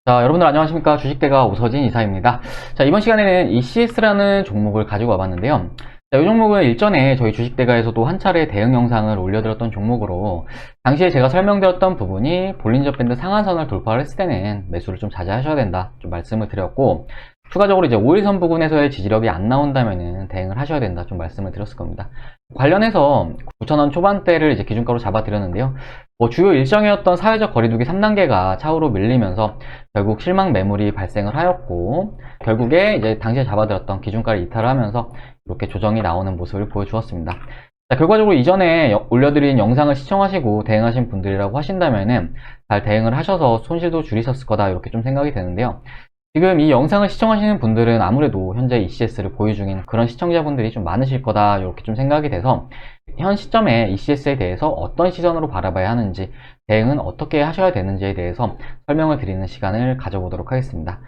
자, 여러분들 안녕하십니까? 주식대가 오서진 이사입니다. 자, 이번 시간에는 ECS라는 종목을 가지고 와봤는데요. 자, 이 종목은 일전에 저희 주식대가에서도 한 차례 대응 영상을 올려드렸던 종목으로, 당시에 제가 설명드렸던 부분이 볼린저 밴드 상한선을 돌파를 했을 때는 매수를 좀 자제하셔야 된다, 좀 말씀을 드렸고, 추가적으로 이제 5일선 부근에서의 지지력이 안 나온다면은 대응을 하셔야 된다, 좀 말씀을 드렸을 겁니다. 관련해서 9,000원 초반대를 이제 기준가로 잡아드렸는데요. 주요 일정이었던 사회적 거리두기 3단계가 차후로 밀리면서 결국 실망 매물이 발생을 하였고, 결국에 이제 당시에 잡아들었던 기준가를 이탈을 하면서 이렇게 조정이 나오는 모습을 보여주었습니다. 자, 결과적으로 이전에 올려드린 영상을 시청하시고 대응하신 분들이라고 하신다면은 잘 대응을 하셔서 손실도 줄이셨을 거다, 이렇게 좀 생각이 되는데요. 지금 이 영상을 시청하시는 분들은 아무래도 현재 ECS를 보유 중인 그런 시청자분들이 좀 많으실 거다, 이렇게 좀 생각이 돼서 현 시점에 ECS에 대해서 어떤 시선으로 바라봐야 하는지, 대응은 어떻게 하셔야 되는지에 대해서 설명을 드리는 시간을 가져보도록 하겠습니다.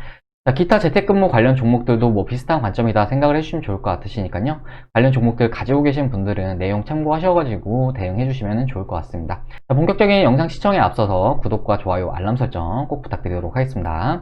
자, 기타 재택근무 관련 종목들도 뭐 비슷한 관점이다 생각을 해주시면 좋을 것 같으시니까요. 관련 종목들 가지고 계신 분들은 내용 참고하셔가지고 대응해 주시면 좋을 것 같습니다. 자, 본격적인 영상 시청에 앞서서 구독과 좋아요, 알람 설정 꼭 부탁드리도록 하겠습니다.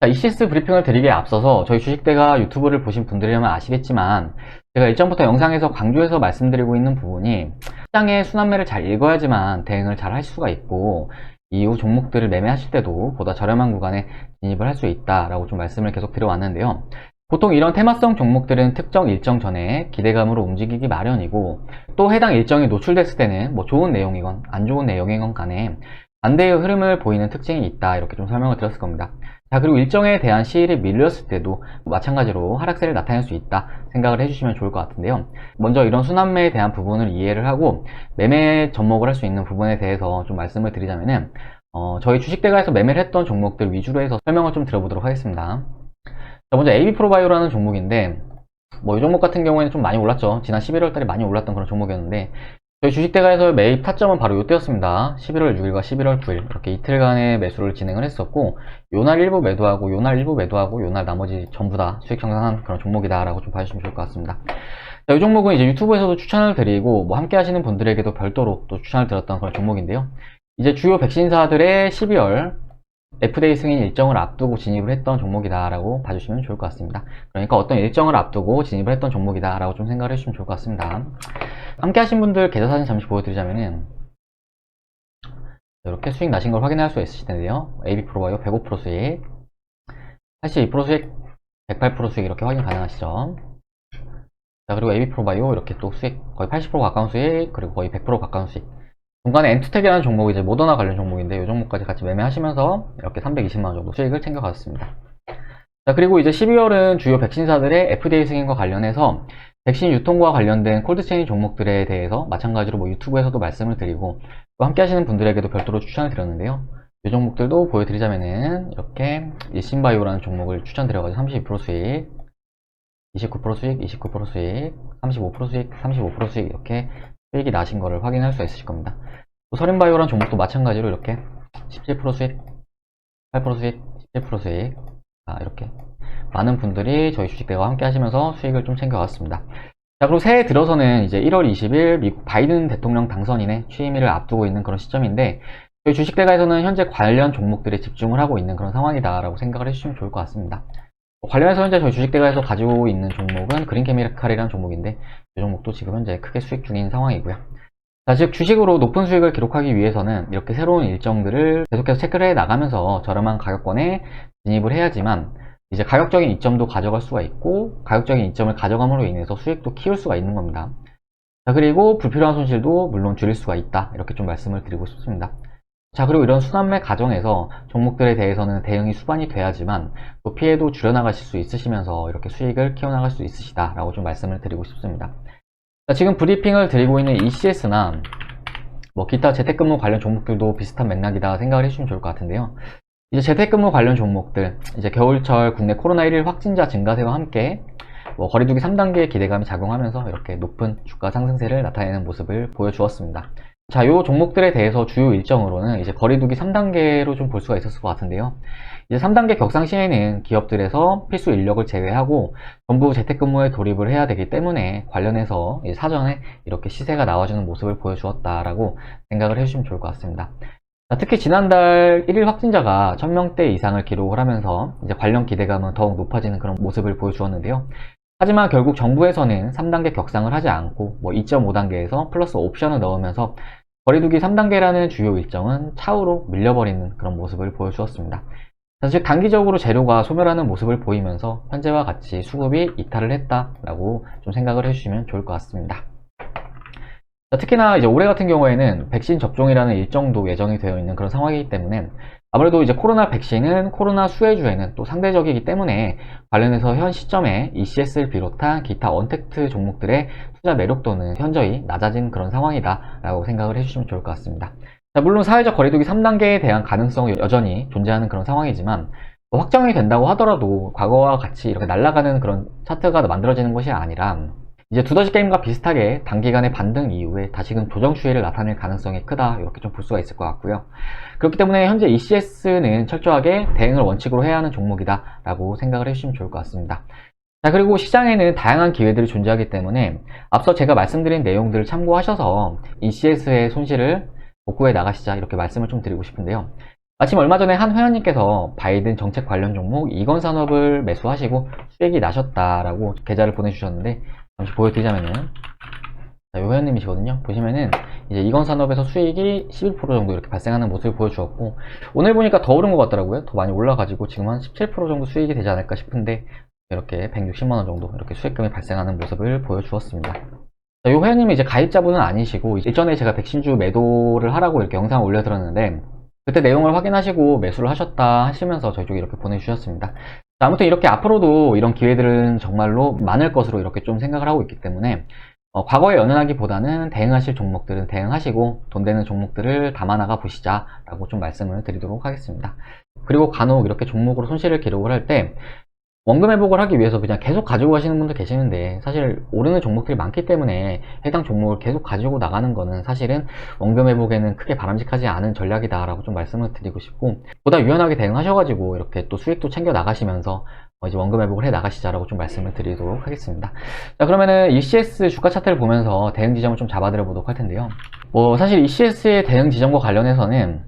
자, ECS 브리핑을 드리기에 앞서서 저희 주식대가 유튜브를 보신 분들이라면 아시겠지만, 제가 일전부터 영상에서 강조해서 말씀드리고 있는 부분이 시장의 순환매를 잘 읽어야지만 대응을 잘 할 수가 있고, 이후 종목들을 매매하실 때도 보다 저렴한 구간에 진입을 할 수 있다라고 좀 말씀을 계속 드려왔는데요. 보통 이런 테마성 종목들은 특정 일정 전에 기대감으로 움직이기 마련이고, 또 해당 일정이 노출됐을 때는 뭐 좋은 내용이건 안 좋은 내용이건 간에 반대의 흐름을 보이는 특징이 있다, 이렇게 좀 설명을 드렸을 겁니다. 자, 그리고 일정에 대한 시일이 밀렸을 때도 마찬가지로 하락세를 나타낼 수 있다 생각을 해주시면 좋을 것 같은데요. 먼저 이런 순환매에 대한 부분을 이해를 하고 매매 접목을 할 수 있는 부분에 대해서 좀 말씀을 드리자면은, 저희 주식대가에서 매매를 했던 종목들 위주로 해서 설명을 좀 드려보도록 하겠습니다. 자, 먼저 AB프로바이오라는 종목인데, 뭐 이 종목 같은 경우에는 좀 많이 올랐죠. 지난 11월 달에 많이 올랐던 그런 종목이었는데, 저희 주식대가에서 매입 타점은 바로 이때였습니다. 11월 6일과 11월 9일 이렇게 이틀간의 매수를 진행을 했었고, 요날 일부 매도하고 요날 일부 매도하고 요날 나머지 전부 다 수익 형성한 그런 종목이다 라고 좀 봐주시면 좋을 것 같습니다. 자, 이 종목은 이제 유튜브에서도 추천을 드리고 뭐 함께 하시는 분들에게도 별도로 또 추천을 드렸던 그런 종목인데요. 이제 주요 백신사들의 12월 FDA 승인 일정을 앞두고 진입을 했던 종목이다 라고 봐주시면 좋을 것 같습니다. 그러니까 어떤 일정을 앞두고 진입을 했던 종목이다 라고 좀 생각을 해주시면 좋을 것 같습니다. 함께 하신 분들 계좌 사진 잠시 보여드리자면은, 이렇게 수익 나신 걸 확인할 수 있으실 텐데요. AB프로바이오 105% 수익, 82% 수익, 108% 수익 이렇게 확인 가능하시죠. 자, 그리고 AB프로바이오 이렇게 또 수익 거의 80% 가까운 수익, 그리고 거의 100% 가까운 수익. 중간에 엔투텍이라는 종목이 이제 모더나 관련 종목인데, 이 종목까지 같이 매매하시면서 이렇게 320만원 정도 수익을 챙겨갔습니다. 자, 그리고 이제 12월은 주요 백신사들의 FDA 승인과 관련해서 백신 유통과 관련된 콜드체인 종목들에 대해서 마찬가지로 뭐 유튜브에서도 말씀을 드리고, 또 함께 하시는 분들에게도 별도로 추천을 드렸는데요. 이 종목들도 보여드리자면은, 이렇게 일신바이오라는 종목을 추천드려가지고 32% 수익, 29% 수익, 29% 수익, 35% 수익, 35% 수익 이렇게 수익이 나신 거를 확인할 수 있으실 겁니다. 또 서린바이오라는 종목도 마찬가지로 이렇게 17% 수익, 8% 수익, 17% 수익, 이렇게 많은 분들이 저희 주식대와 함께 하시면서 수익을 좀 챙겨갔습니다. 자, 그리고 새해 들어서는 이제 1월 20일 미국 바이든 대통령 당선인의 취임일을 앞두고 있는 그런 시점인데, 저희 주식대가에서는 현재 관련 종목들에 집중을 하고 있는 그런 상황이다라고 생각을 해주시면 좋을 것 같습니다. 관련해서 현재 저희 주식대가에서 가지고 있는 종목은 그린케미칼이라는 종목인데, 이 종목도 지금 현재 크게 수익 중인 상황이고요. 자, 즉 주식으로 높은 수익을 기록하기 위해서는 이렇게 새로운 일정들을 계속해서 체크를 해 나가면서 저렴한 가격권에 진입을 해야지만 이제 가격적인 이점도 가져갈 수가 있고, 가격적인 이점을 가져감으로 인해서 수익도 키울 수가 있는 겁니다. 자, 그리고 불필요한 손실도 물론 줄일 수가 있다, 이렇게 좀 말씀을 드리고 싶습니다. 자, 그리고 이런 순환매 과정에서 종목들에 대해서는 대응이 수반이 돼야지만 또 피해도 줄여나가실 수 있으시면서 이렇게 수익을 키워나갈 수 있으시다 라고 좀 말씀을 드리고 싶습니다. 자, 지금 브리핑을 드리고 있는 ECS나 뭐 기타 재택근무 관련 종목들도 비슷한 맥락이다 생각을 해주시면 좋을 것 같은데요. 이제 재택근무 관련 종목들, 이제 겨울철 국내 코로나19 확진자 증가세와 함께 뭐 거리두기 3단계의 기대감이 작용하면서 이렇게 높은 주가 상승세를 나타내는 모습을 보여주었습니다. 자, 요 종목들에 대해서 주요 일정으로는 이제 거리두기 3단계로 좀 볼 수가 있었을 것 같은데요. 이제 3단계 격상 시에는 기업들에서 필수 인력을 제외하고 전부 재택근무에 돌입을 해야 되기 때문에 관련해서 사전에 이렇게 시세가 나와주는 모습을 보여주었다라고 생각을 해주시면 좋을 것 같습니다. 자, 특히 지난달 1일 확진자가 1000명대 이상을 기록을 하면서 이제 관련 기대감은 더욱 높아지는 그런 모습을 보여주었는데요. 하지만 결국 정부에서는 3단계 격상을 하지 않고 2.5단계에서 플러스 옵션을 넣으면서 거리두기 3단계라는 주요 일정은 차후로 밀려버리는 그런 모습을 보여주었습니다. 즉 단기적으로 재료가 소멸하는 모습을 보이면서 현재와 같이 수급이 이탈을 했다라고 좀 생각을 해주시면 좋을 것 같습니다. 특히나 이제 올해 같은 경우에는 백신 접종이라는 일정도 예정이 되어 있는 그런 상황이기 때문에 아무래도 이제 코로나 백신은 코로나 수혜주에는 또 상대적이기 때문에 관련해서 현 시점에 ECS를 비롯한 기타 언택트 종목들의 투자 매력도는 현저히 낮아진 그런 상황이다 라고 생각을 해주시면 좋을 것 같습니다. 자, 물론 사회적 거리두기 3단계에 대한 가능성이 여전히 존재하는 그런 상황이지만 확정이 된다고 하더라도 과거와 같이 이렇게 날아가는 그런 차트가 만들어지는 것이 아니라 이제 두더지 게임과 비슷하게 단기간의 반등 이후에 다시금 조정 추이를 나타낼 가능성이 크다 이렇게 좀 볼 수가 있을 것 같고요. 그렇기 때문에 현재 ECS는 철저하게 대응을 원칙으로 해야 하는 종목이다 라고 생각을 해주시면 좋을 것 같습니다. 자, 그리고 시장에는 다양한 기회들이 존재하기 때문에 앞서 제가 말씀드린 내용들을 참고하셔서 ECS의 손실을 복구해 나가시자 이렇게 말씀을 좀 드리고 싶은데요. 마침 얼마 전에 한 회원님께서 바이든 정책 관련 종목 이건산업을 매수하시고 수익이 나셨다라고 계좌를 보내주셨는데 잠시 보여드리자면은 이 회원님이시거든요. 보시면은 이제 이건산업에서 수익이 11% 정도 이렇게 발생하는 모습을 보여주었고 오늘 보니까 더 오른 것 같더라고요. 더 많이 올라가지고 지금 한 17% 정도 수익이 되지 않을까 싶은데 이렇게 160만원 정도 이렇게 수익금이 발생하는 모습을 보여주었습니다. 이 회원님이 이제 가입자분은 아니시고 일전에 제가 백신주 매도를 하라고 이렇게 영상을 올려드렸는데 그때 내용을 확인하시고 매수를 하셨다 하시면서 저희 쪽에 이렇게 보내주셨습니다. 아무튼 이렇게 앞으로도 이런 기회들은 정말로 많을 것으로 이렇게 좀 생각을 하고 있기 때문에 과거에 연연하기보다는 대응하실 종목들은 대응하시고 돈 되는 종목들을 담아나가 보시자 라고 좀 말씀을 드리도록 하겠습니다. 그리고 간혹 이렇게 종목으로 손실을 기록을 할 때 원금 회복을 하기 위해서 그냥 계속 가지고 가시는 분도 계시는데 사실 오르는 종목들이 많기 때문에 해당 종목을 계속 가지고 나가는 거는 사실은 원금 회복에는 크게 바람직하지 않은 전략이다 라고 좀 말씀을 드리고 싶고 보다 유연하게 대응하셔가지고 이렇게 또 수익도 챙겨 나가시면서 이제 원금 회복을 해 나가시자라고 좀 말씀을 드리도록 하겠습니다. 자, 그러면은 ECS 주가 차트를 보면서 대응 지점을 좀 잡아드려 보도록 할 텐데요. 사실 ECS의 대응 지점과 관련해서는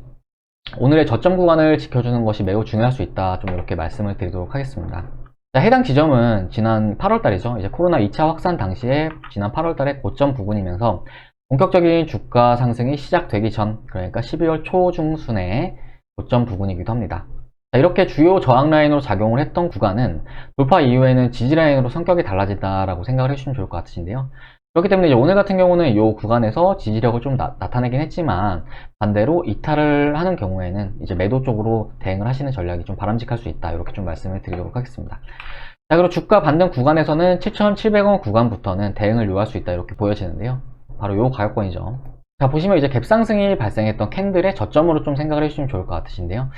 오늘의 저점 구간을 지켜주는 것이 매우 중요할 수 있다 좀 이렇게 말씀을 드리도록 하겠습니다. 자, 해당 지점은 지난 8월달이죠. 이제 코로나 2차 확산 당시에 지난 8월달에 고점 부근이면서 본격적인 주가 상승이 시작되기 전, 그러니까 12월 초중순의 고점 부근이기도 합니다. 자, 이렇게 주요 저항 라인으로 작용을 했던 구간은 돌파 이후에는 지지 라인으로 성격이 달라진다라고 생각을 해주시면 좋을 것 같으신데요. 그렇기 때문에 이제 오늘 같은 경우는 이 구간에서 지지력을 좀 나타내긴 했지만 반대로 이탈을 하는 경우에는 이제 매도 쪽으로 대응을 하시는 전략이 좀 바람직할 수 있다 이렇게 좀 말씀을 드리도록 하겠습니다. 자, 그리고 주가 반등 구간에서는 7,700원 구간부터는 대응을 요할 수 있다 이렇게 보여지는데요. 바로 이 가격권이죠. 자, 보시면 이제 갭상승이 발생했던 캔들의 저점으로 좀 생각을 해주시면 좋을 것 같으신데요.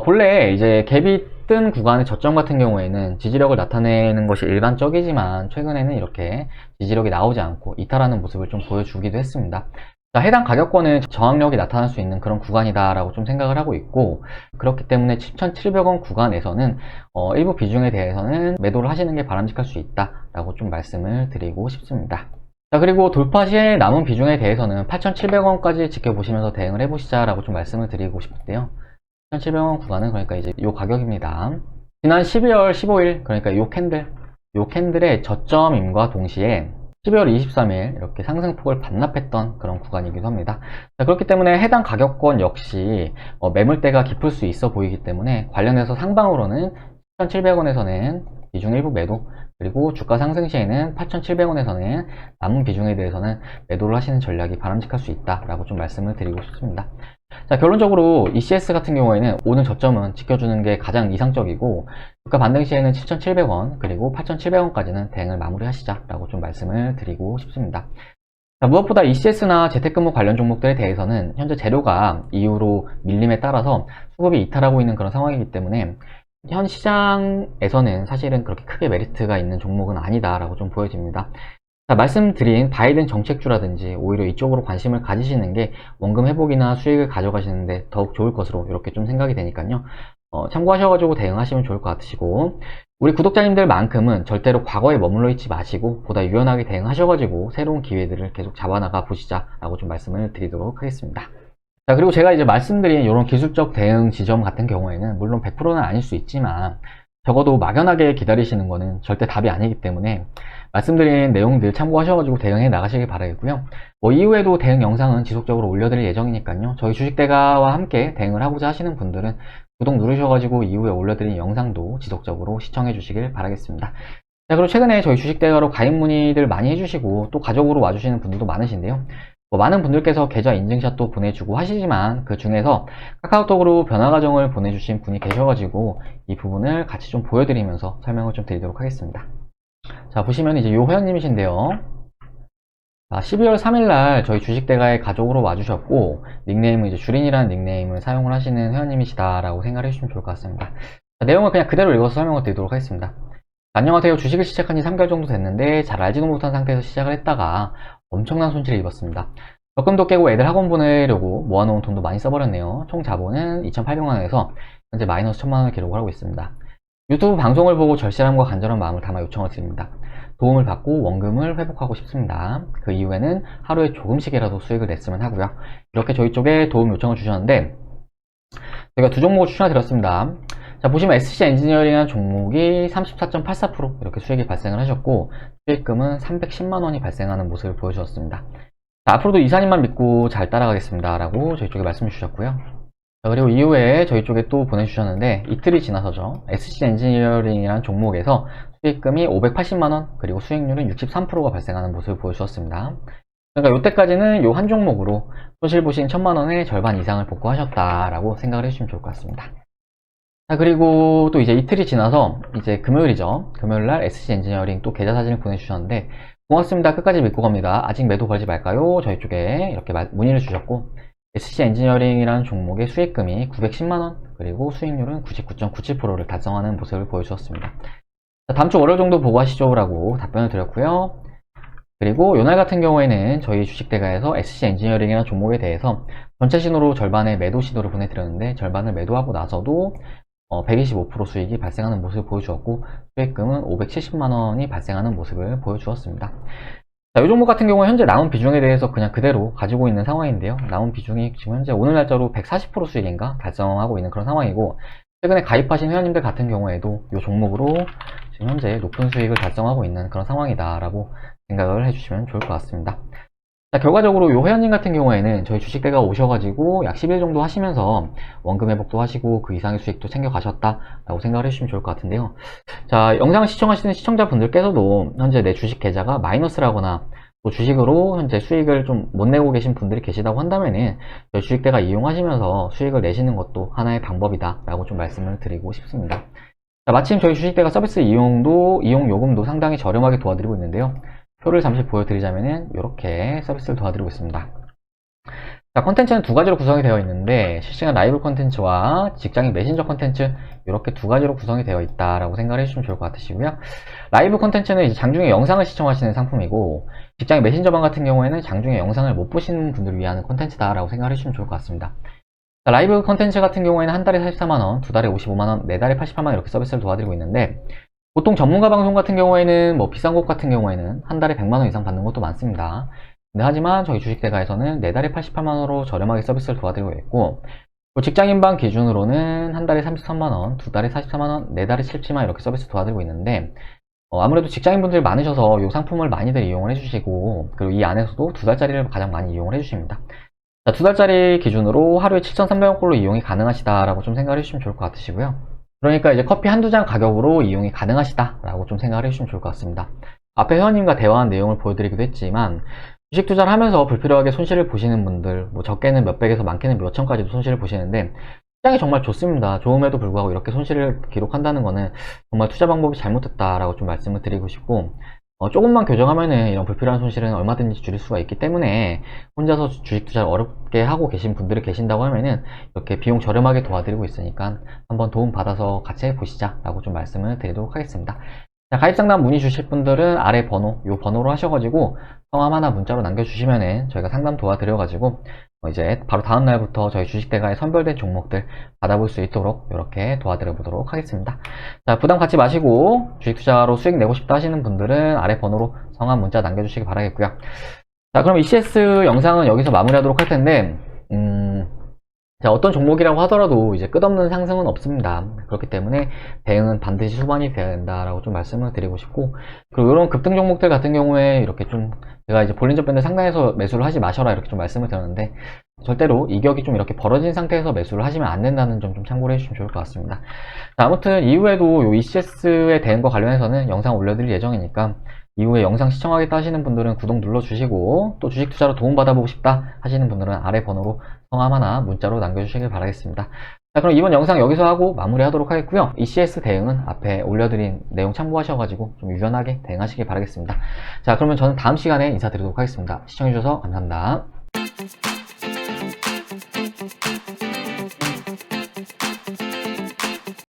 본래 이제 갭이 뜬 구간의 저점 같은 경우에는 지지력을 나타내는 것이 일반적이지만 최근에는 이렇게 지지력이 나오지 않고 이탈하는 모습을 좀 보여주기도 했습니다. 자, 해당 가격권은 저항력이 나타날 수 있는 그런 구간이다 라고 좀 생각을 하고 있고 그렇기 때문에 7,700원 구간에서는 일부 비중에 대해서는 매도를 하시는 게 바람직할 수 있다 라고 좀 말씀을 드리고 싶습니다. 자, 그리고 돌파 시에 남은 비중에 대해서는 8,700원까지 지켜보시면서 대응을 해보시자 라고 좀 말씀을 드리고 싶은데요. 1,700원 구간은 그러니까 이제 요 가격입니다. 지난 12월 15일 그러니까 요 캔들의 저점임과 동시에 12월 23일 이렇게 상승폭을 반납했던 그런 구간이기도 합니다. 자, 그렇기 때문에 해당 가격권 역시 매물대가 깊을 수 있어 보이기 때문에 관련해서 상방으로는 1,700원에서는 비중 일부 매도 그리고 주가 상승 시에는 8,700원에서는 남은 비중에 대해서는 매도를 하시는 전략이 바람직할 수 있다라고 좀 말씀을 드리고 싶습니다. 자, 결론적으로 ECS 같은 경우에는 오늘 저점은 지켜주는 게 가장 이상적이고 주가 반등 시에는 7,700원 그리고 8,700원까지는 대응을 마무리하시자라고 좀 말씀을 드리고 싶습니다. 자, 무엇보다 ECS나 재택근무 관련 종목들에 대해서는 현재 재료가 이후로 밀림에 따라서 수급이 이탈하고 있는 그런 상황이기 때문에 현 시장에서는 사실은 그렇게 크게 메리트가 있는 종목은 아니다라고 좀 보여집니다. 자, 말씀드린 바이든 정책주라든지 오히려 이쪽으로 관심을 가지시는 게 원금 회복이나 수익을 가져가시는데 더욱 좋을 것으로 이렇게 좀 생각이 되니까요. 참고하셔가지고 대응하시면 좋을 것 같으시고 우리 구독자님들만큼은 절대로 과거에 머물러 있지 마시고 보다 유연하게 대응하셔가지고 새로운 기회들을 계속 잡아나가 보시자라고 좀 말씀을 드리도록 하겠습니다. 자, 그리고 제가 이제 말씀드린 이런 기술적 대응 지점 같은 경우에는 물론 100%는 아닐 수 있지만 적어도 막연하게 기다리시는 거는 절대 답이 아니기 때문에 말씀드린 내용들 참고하셔가지고 대응해 나가시길 바라겠고요. 뭐 이후에도 대응 영상은 지속적으로 올려드릴 예정이니까요. 저희 주식대가와 함께 대응을 하고자 하시는 분들은 구독 누르셔가지고 이후에 올려드린 영상도 지속적으로 시청해 주시길 바라겠습니다. 자, 그리고 최근에 저희 주식대가로 가입 문의들 많이 해주시고 또 가족으로 와주시는 분들도 많으신데요. 뭐 많은 분들께서 계좌 인증샷도 보내주고 하시지만 그 중에서 카카오톡으로 변화 과정을 보내주신 분이 계셔가지고 이 부분을 같이 좀 보여드리면서 설명을 좀 드리도록 하겠습니다. 자, 보시면 이제 요 회원님이신데요. 12월 3일날 저희 주식대가에 가족으로 와주셨고 닉네임은 이제 주린이라는 닉네임을 사용을 하시는 회원님이시다라고 생각을 해주시면 좋을 것 같습니다. 자, 내용을 그냥 그대로 읽어서 설명을 드리도록 하겠습니다. 안녕하세요. 주식을 시작한 지 3개월 정도 됐는데 잘 알지도 못한 상태에서 시작을 했다가 엄청난 손실을 입었습니다. 적금도 깨고 애들 학원 보내려고 모아놓은 돈도 많이 써버렸네요. 총 자본은 2,800만원에서 현재 마이너스 1,000만원을 기록을 하고 있습니다. 유튜브 방송을 보고 절실함과 간절한 마음을 담아 요청을 드립니다. 도움을 받고 원금을 회복하고 싶습니다. 그 이후에는 하루에 조금씩이라도 수익을 냈으면 하고요. 이렇게 저희 쪽에 도움 요청을 주셨는데 저희가 두 종목을 추천해 드렸습니다. 자, 보시면 SC 엔지니어링이라는 종목이 34.84% 이렇게 수익이 발생을 하셨고 수익금은 310만원이 발생하는 모습을 보여주었습니다. 자, 앞으로도 이사님만 믿고 잘 따라가겠습니다 라고 저희 쪽에 말씀을 주셨고요. 자, 그리고 이후에 저희 쪽에 또 보내주셨는데 이틀이 지나서죠. SC 엔지니어링이라는 종목에서 수익금이 580만원 그리고 수익률은 63%가 발생하는 모습을 보여주었습니다. 그러니까 이때까지는 이 한 종목으로 손실 보신 1,000만원의 절반 이상을 복구하셨다라고 생각을 해주시면 좋을 것 같습니다. 자, 그리고 또 이제 이틀이 지나서 이제 금요일이죠. 금요일날 SC 엔지니어링 또 계좌 사진을 보내주셨는데 고맙습니다. 끝까지 믿고 갑니다. 아직 매도 걸지 말까요? 저희 쪽에 이렇게 문의를 주셨고 SC 엔지니어링이라는 종목의 수익금이 910만원 그리고 수익률은 99.97%를 달성하는 모습을 보여주었습니다. 자, 다음 주 월요일 정도 보고 하시죠 라고 답변을 드렸고요. 그리고 요날 같은 경우에는 저희 주식대가에서 SC 엔지니어링이라는 종목에 대해서 전체 신호로 절반의 매도 신호를 보내드렸는데 절반을 매도하고 나서도 125% 수익이 발생하는 모습을 보여주었고 수익금은 570만원이 발생하는 모습을 보여주었습니다. 자, 이 종목 같은 경우는 현재 남은 비중에 대해서 그냥 그대로 가지고 있는 상황인데요. 남은 비중이 지금 현재 오늘 날짜로 140% 수익인가 달성하고 있는 그런 상황이고 최근에 가입하신 회원님들 같은 경우에도 이 종목으로 지금 현재 높은 수익을 달성하고 있는 그런 상황이다 라고 생각을 해주시면 좋을 것 같습니다. 자, 결과적으로 이 회원님 같은 경우에는 저희 주식대가 오셔가지고 약 10일 정도 하시면서 원금 회복도 하시고 그 이상의 수익도 챙겨 가셨다라고 생각을 해주시면 좋을 것 같은데요. 자, 영상을 시청하시는 시청자분들께서도 현재 내 주식 계좌가 마이너스라거나 또 주식으로 현재 수익을 좀 못 내고 계신 분들이 계시다고 한다면은 저희 주식대가 이용하시면서 수익을 내시는 것도 하나의 방법이다 라고 좀 말씀을 드리고 싶습니다. 자, 마침 저희 주식대가 서비스 이용 요금도 상당히 저렴하게 도와드리고 있는데요. 표를 잠시 보여드리자면은 이렇게 서비스를 도와드리고 있습니다. 자, 컨텐츠는 두 가지로 구성이 되어 있는데 실시간 라이브 컨텐츠와 직장인 메신저 컨텐츠 이렇게 두 가지로 구성이 되어 있다라고 생각을 해주시면 좋을 것 같으시고요. 라이브 컨텐츠는 이제 장중에 영상을 시청하시는 상품이고 직장인 메신저방 같은 경우에는 장중에 영상을 못 보시는 분들을 위한 컨텐츠다라고 생각을 해주시면 좋을 것 같습니다. 자, 라이브 컨텐츠 같은 경우에는 한 달에 44만원, 두 달에 55만원, 네 달에 88만원 이렇게 서비스를 도와드리고 있는데 보통 전문가 방송 같은 경우에는 뭐 비싼 곳 같은 경우에는 한 달에 100만원 이상 받는 것도 많습니다. 근데 하지만 저희 주식대가에서는 4달에 88만원으로 저렴하게 서비스를 도와드리고 있고 직장인방 기준으로는 한 달에 33만원, 두 달에 44만원, 네 달에 77만원 이렇게 서비스 도와드리고 있는데 아무래도 직장인분들 많으셔서 이 상품을 많이들 이용을 해주시고 그리고 이 안에서도 두 달짜리를 가장 많이 이용을 해주십니다. 자, 두 달짜리 기준으로 하루에 7,300원꼴로 이용이 가능하시다라고 좀 생각을 해주시면 좋을 것 같으시고요. 그러니까 이제 커피 한두 잔 가격으로 이용이 가능하시다라고 좀 생각을 해주시면 좋을 것 같습니다. 앞에 회원님과 대화한 내용을 보여드리기도 했지만 주식 투자를 하면서 불필요하게 손실을 보시는 분들 뭐 적게는 몇백에서 많게는 몇천까지도 손실을 보시는데 시장이 정말 좋습니다. 좋음에도 불구하고 이렇게 손실을 기록한다는 거는 정말 투자 방법이 잘못됐다라고 좀 말씀을 드리고 싶고 조금만 교정하면은 이런 불필요한 손실은 얼마든지 줄일 수가 있기 때문에 혼자서 주식 투자를 어렵게 하고 계신 분들이 계신다고 하면은 이렇게 비용 저렴하게 도와드리고 있으니까 한번 도움 받아서 같이 해보시자 라고 좀 말씀을 드리도록 하겠습니다. 자, 가입상담 문의 주실 분들은 아래 번호, 요 번호로 하셔가지고 성함 하나 문자로 남겨주시면은 저희가 상담 도와드려가지고 이제 바로 다음 날부터 저희 주식대가에 선별된 종목들 받아볼 수 있도록 이렇게 도와드려 보도록 하겠습니다. 자, 부담 갖지 마시고 주식 투자로 수익 내고 싶다 하시는 분들은 아래 번호로 성함 문자 남겨주시기 바라겠고요. 자, 그럼 ECS 영상은 여기서 마무리하도록 할 텐데 자, 어떤 종목이라고 하더라도 이제 끝없는 상승은 없습니다. 그렇기 때문에 대응은 반드시 수반이 돼야 된다라고 좀 말씀을 드리고 싶고, 그리고 이런 급등 종목들 같은 경우에 이렇게 좀 제가 이제 볼린저 밴드 상단에서 매수를 하지 마셔라 이렇게 좀 말씀을 드렸는데, 절대로 이격이 좀 이렇게 벌어진 상태에서 매수를 하시면 안 된다는 점 좀 참고를 해주시면 좋을 것 같습니다. 자, 아무튼 이후에도 요 ECS에 대한 거 관련해서는 영상 올려드릴 예정이니까 이후에 영상 시청하겠다 하시는 분들은 구독 눌러주시고, 또 주식 투자로 도움받아보고 싶다 하시는 분들은 아래 번호로 성함 하나 문자로 남겨주시길 바라겠습니다. 자, 그럼 이번 영상 여기서 하고 마무리하도록 하겠고요. ECS 대응은 앞에 올려드린 내용 참고하셔가지고 좀 유연하게 대응하시길 바라겠습니다. 자, 그러면 저는 다음 시간에 인사드리도록 하겠습니다. 시청해주셔서 감사합니다.